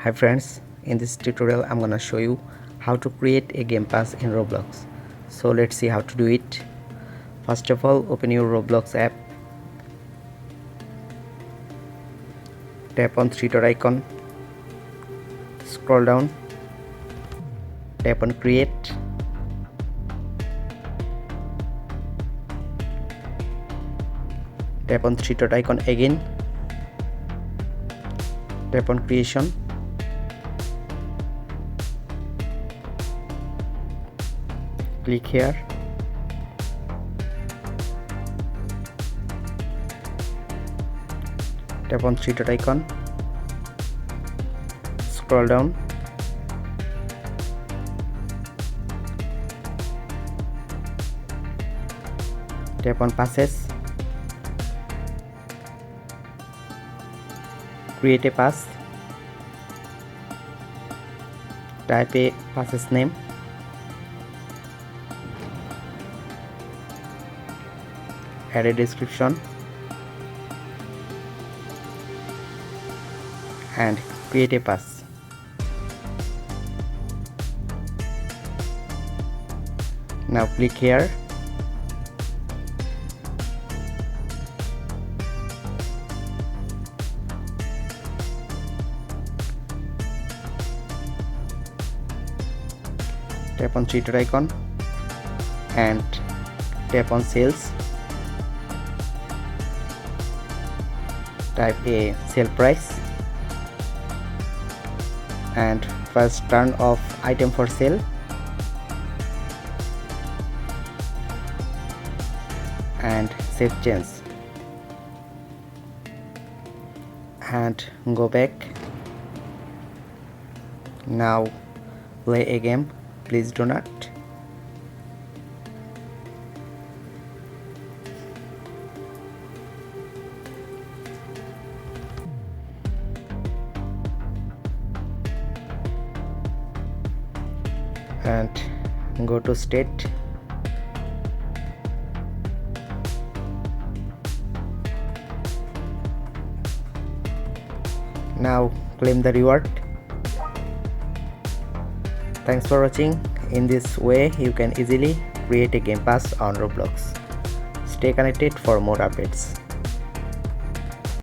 Hi friends, in this tutorial I'm gonna show you how to create a game pass in Roblox. So let's see how to do it. First of all, open your Roblox app, tap on three-dot icon, scroll down, tap on create, tap on three-dot icon again, tap on creation, click here, tap on three-dot icon, scroll down, tap on passes, create a pass, type a pass's name, add a description, and create a pass. Now click here, tap on three-dot icon and tap on sales, type a sale price and first turn off item for sale and save change and go back. Now play a game, please do not. And go to state, now claim the reward. Thanks for watching. In this way you can easily create a game pass on Roblox. Stay connected for more updates.